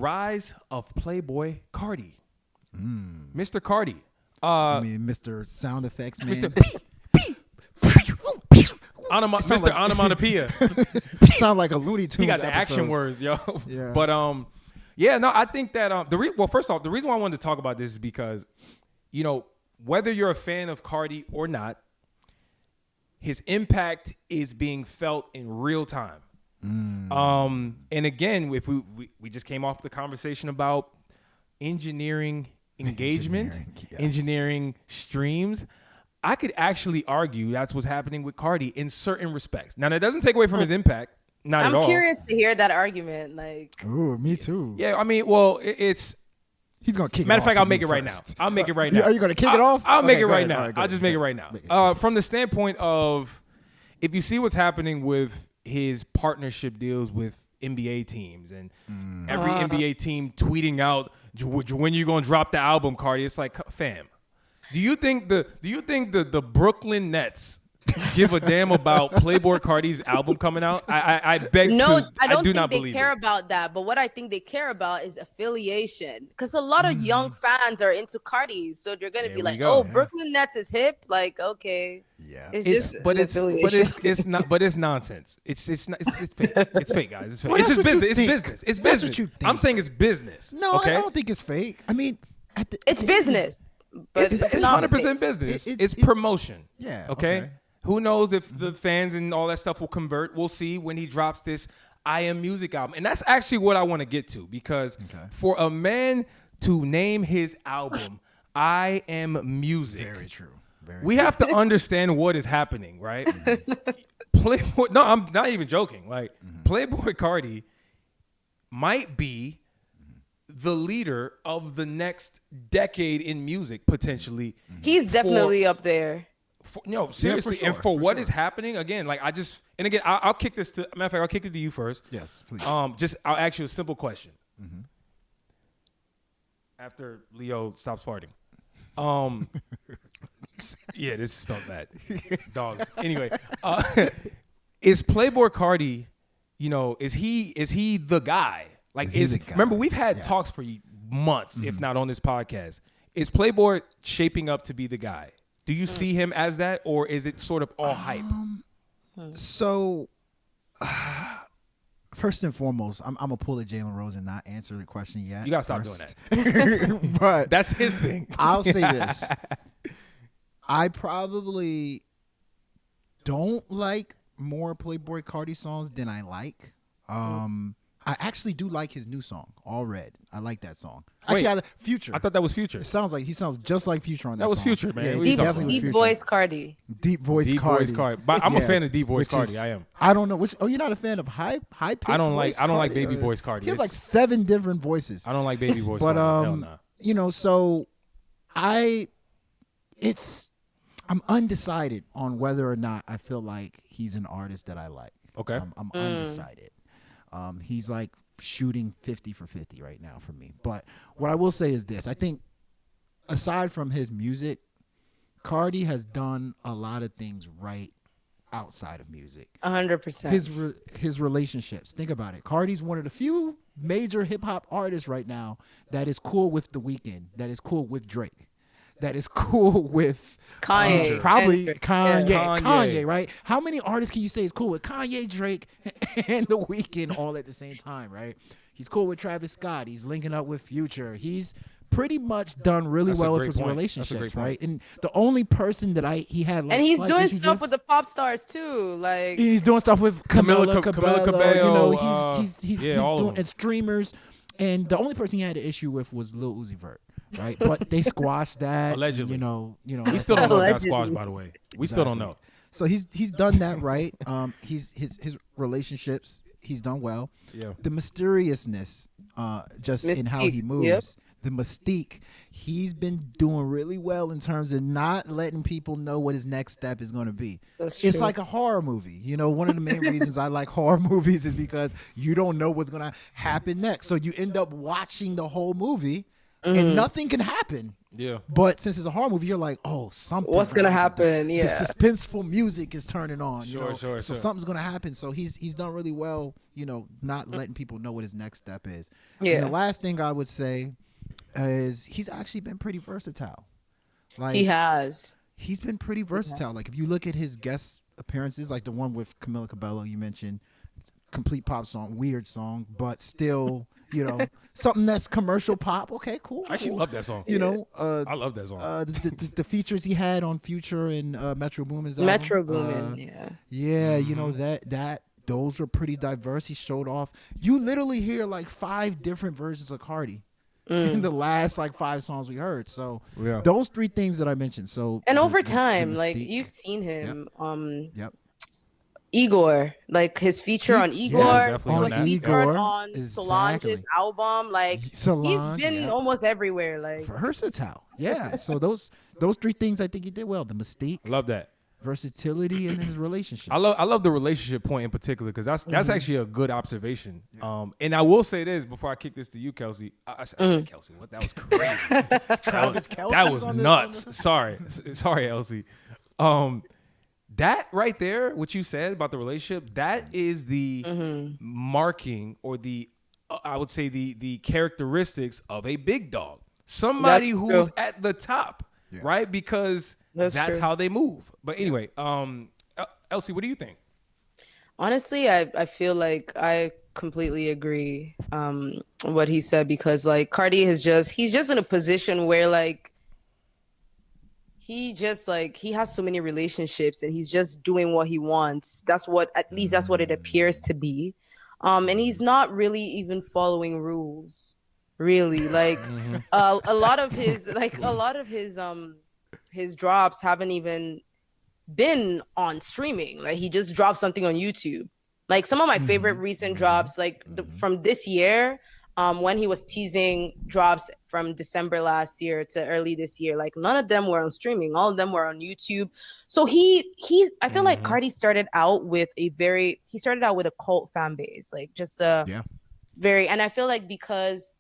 Rise of Playboi Carti. Mr. Carti. I mean, Mr. Sound Effects man. Mr. Mr. Onomatopoeia. Sound like a Looney Tunes. He got the episode. action words, yo. Yeah. But yeah, no, I think that well, first off, the reason why I wanted to talk about this is because, you know, whether you're a fan of Carti or not, his impact is being felt in real time. And again, if we just came off the conversation about engineering engagement, engineering streams. I could actually argue that's what's happening with Carti in certain respects. Now, that doesn't take away from his impact. Not at all. I'm curious to hear that argument. Like, Ooh, me too. Yeah, I mean, well, it's. He's gonna kick. Matter it of fact, off I'll to make me it right first. now. I'll make it right now. Are you gonna kick it off? I'll make Okay, it go right ahead. now. All right, go I'll ahead. just make it right now. From the standpoint of, if you see what's happening with his partnership deals with NBA teams and every NBA team tweeting out when you're gonna drop the album, Carti, it's like, fam, do you think the Brooklyn Nets give a damn about Playboi Carti's album coming out? I beg no, to. I don't do think not they believe care it. about that. But what I think they care about is affiliation, because a lot of young fans are into Carti, so they're gonna There be we like, go. "Oh, Brooklyn Nets is hip." Like, okay, Yeah. it's just it's not. But it's nonsense. It's fake. It's fake, guys. It's fake. Well, It's that's just what business. you It's think. business. It's That's business. what you I'm think. saying it's business. No, okay? I don't think it's fake. I mean, it's business. But It's not 100% business. It- It's it- promotion. Yeah, Okay? okay. Who knows if the fans and all that stuff will convert? We'll see when he drops this I Am Music album. And that's actually what I want to get to, because for a man to name his album I Am Music. very true. We have to understand what is happening, right? Playboy, no, I'm not even joking. Like, Playboi Carti might be the leader of the next decade in music, potentially. He's definitely up there. No, seriously. sure, And for for what is sure. happening, again, like I'll kick this to, matter of fact, I'll kick it to you first. Yes, please. I'll ask you a simple question. After Leo stops farting. Yeah, this is spelled bad. Dogs. Anyway, is Playboi Carti, is he the guy? Like, Is he the guy? remember, we've had talks for months, if not on this podcast. Is Playboi shaping up to be the guy? Do you see him as that, or is it sort of all hype? So, first and foremost, I'm gonna pull a Jalen Rose and not answer the question yet. You gotta stop doing that. But That's his thing. I'll say this: I probably don't like more Playboi Carti songs than I like. I actually do like his new song, All Red. I like that song. Actually, Wait, Future. I thought that was Future. It sounds like he sounds just like Future on that That was song. Future, man. Yeah, What are you it talking definitely was Deep Future. voice Carti. Deep voice Deep Carti. voice Carti. But I'm a fan of deep voice Which Carti. is- I am. I don't know. You're not a fan of high pitch. I don't like Carti? baby voice Carti. He has It's- like 7 different voices. I don't like baby voice But Carti. Hell nah. So I'm undecided on whether or not I feel like he's an artist that I like. Okay. I'm undecided. He's like shooting 50 for 50 right now for me. But what I will say is this: I think aside from his music, Carti has done a lot of things right outside of music. 100%. His relationships. Think about it. Carti's one of the few major hip hop artists right now that is cool with The Weeknd, that is cool with Drake, that is cool with Kanye. probably Kendrick. Kanye, Yeah. Kanye, right? How many artists can you say is cool with Kanye, Drake, and The Weeknd all at the same time, right? He's cool with Travis Scott. He's linking up with Future. He's pretty much done really That's a well with great his point. That's a relationships, great point. right? And the only person that he had like And he's slight doing issues stuff with the pop stars too. Like, He's doing stuff with Camila Camila Cabello. Cabello, He's all of doing them. and streamers. And the only person he had an issue with was Lil Uzi Vert, right? But they squashed that. Allegedly. You know. We still don't know if that's Allegedly. squash, by the way. We still don't know. So he's done that right. His relationships, he's done well. Yeah. The mysteriousness, just in how he Mystique, moves, yep. the mystique, he's been doing really well in terms of not letting people know what his next step is going to be. That's It's true. like a horror movie. You know, one of the main reasons I like horror movies is because you don't know what's going to happen next. So you end up watching the whole movie and nothing can happen. Yeah. But since it's a horror movie, you're like, oh, something's What's gonna happen? The Yeah. suspenseful music is turning on. Sure, sure, So sure. something's gonna happen. So he's done really well, not letting people know what his next step is. Yeah. And the last thing I would say is he's actually been pretty versatile. Like He has. he's been pretty versatile. Like if you look at his guest appearances, like the one with Camila Cabello you mentioned, complete pop song, weird song, but still, something that's commercial pop. Okay, cool. I actually cool. love that song. I love that song. The features he had on Future and Metro Boomin's album. Metro Boomin, Yeah, that those were pretty diverse. He showed off. You literally hear like 5 different versions of Cardi in the last like 5 songs we heard. So those 3 things that I mentioned. So and over time, the like mystique. you've seen him, Yep. Igor, like his feature on Igor, definitely he on was that. featured Igor, on exactly. Solange's album. Like Solange, he's been almost everywhere. Like versatile. Yeah. So those 3 things I think he did well. The mystique, Love that. versatility, and his relationship. I love the relationship point in particular because that's actually a good observation. And I will say this before I kick this to you, Kelsey. I said Kelsey. What? That was crazy. Travis Kelce. That was nuts. Sorry, Elsie. That right there, what you said about the relationship, that is the marking or the I would say the characteristics of a big dog. Somebody That's who's true. at the top, right? Because that's true. how they move. But anyway, Elsie, what do you think? honestly, I feel like I completely agree what he said because like Cardi he's just in a position where like he has so many relationships and he's just doing what he wants. At least that's what it appears to be. And he's not really even following rules. Really. Like a lot of his drops haven't even been on streaming. Like he just dropped something on YouTube. Like some of my favorite recent drops, like from this year, when he was teasing drops from December last year to early this year, like none of them were on streaming. All of them were on YouTube. So I feel like Cardi started out with a cult fan base, like just and I feel like because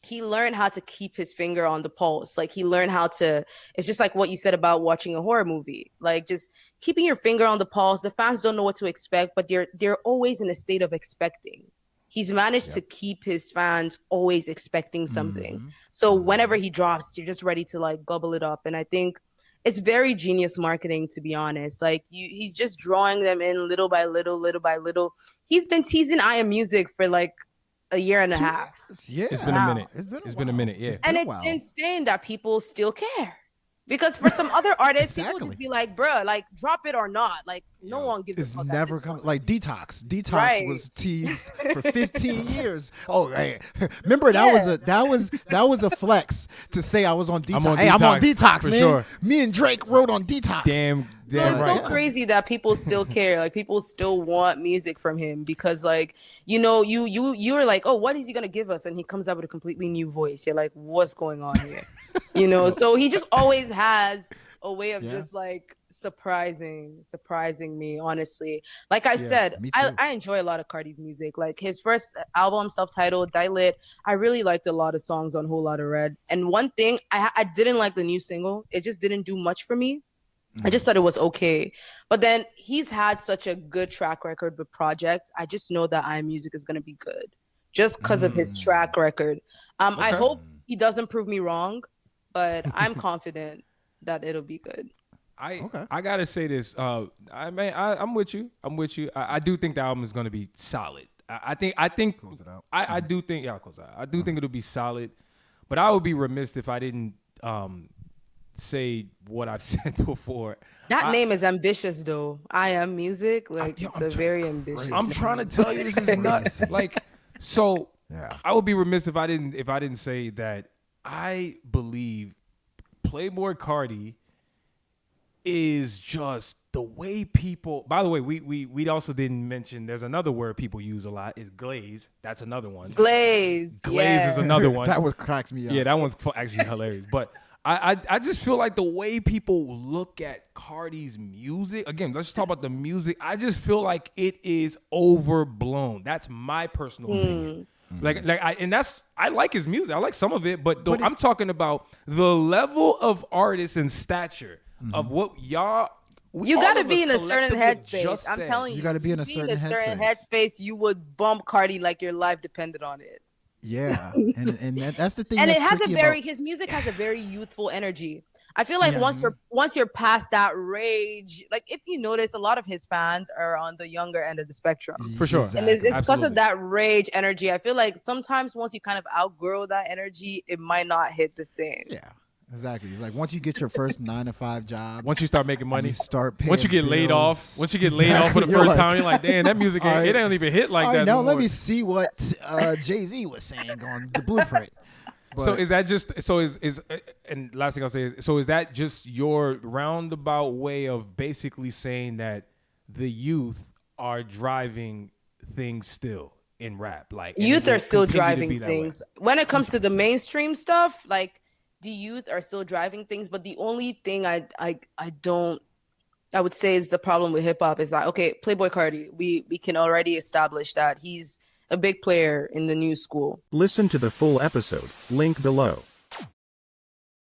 he learned how to keep his finger on the pulse. Like he learned how to, it's just like what you said about watching a horror movie, like just keeping your finger on the pulse. The fans don't know what to expect, but they're always in a state of expecting. He's managed to keep his fans always expecting something. So whenever he drops, you're just ready to like gobble it up. And I think it's very genius marketing, to be honest. Like he's just drawing them in little by little, little by little. He's been teasing I Am Music for like a year and a half. Yeah, It's been a minute. It's been a minute. Yeah. And it's insane that people still care. Because for some other artists, people just be like, bruh, like drop it or not. Like no one gives it's a fuck. never coming. Like Detox. Detox Right. was teased for 15 years. Oh, hey, remember that was a flex to say I was on Detox. I'm on Detox, for man. sure. Me and Drake wrote on Detox. Damn So it's right. so crazy that people still care. Like people still want music from him because like, you're like, oh, what is he gonna give us? And he comes up with a completely new voice. You're like, what's going on here? So he just always has a way of just like surprising me, honestly. Like I said, me too. I enjoy a lot of Cardi's music. Like his first album, self-titled, Dilate, I really liked a lot of songs on Whole Lotta Red. And one thing, I didn't like the new single. It just didn't do much for me. I just thought it was okay. But then he's had such a good track record with projects. I just know that I Am Music is going to be good just because of his track record. I hope he doesn't prove me wrong, but I'm confident that it'll be good. I gotta say this. I'm with you. I do think the album is gonna be solid. I think Close it out. I do think I'll close it out. I do think it'll be solid, but I would be remiss if I didn't say what I've said before. That name is ambitious, though. I Am Music, like yo, it's a very ambitious. I'm trying to tell you this is nuts. Like, so I would be remiss if I didn't say that I believe Playboi Carti is just the way people. By the way, we also didn't mention there's another word people use a lot is glaze. That's another one. Glaze. Glaze is another one. That was cracks me up. Yeah, that one's actually hilarious. But I just feel like the way people look at Cardi's music, again, let's just talk about the music. I just feel like it is overblown. That's my personal opinion. I like his music. I like some of it, but I'm talking about the level of artists and stature of what y'all. You got to be in a certain headspace. I'm telling you, you got to be in a certain headspace. You would bump Carti like your life depended on it. Yeah, and that's the thing. And his music has a very youthful energy. I feel like once you're past that rage, like if you notice, a lot of his fans are on the younger end of the spectrum. For sure. Exactly. And it's because of that rage energy. I feel like sometimes once you kind of outgrow that energy, it might not hit the same. Yeah. Exactly. It's like once you get your first 9-to-5 job, once you start making money, you start paying once you get bills, laid off, once you get laid off for the first time, you're like, damn, that music it don't even hit like that. Now let me see what Jay-Z was saying on the Blueprint. But, so is that just and last thing I'll say is, so is that just your roundabout way of basically saying that the youth are driving things still in rap? Like youth are still driving things. When it comes to the mainstream stuff, like the youth are still driving things, but the only thing I would say is the problem with hip hop is that, okay, Playboi Carti, we can already establish that he's a big player in the new school. Listen to the full episode, link below.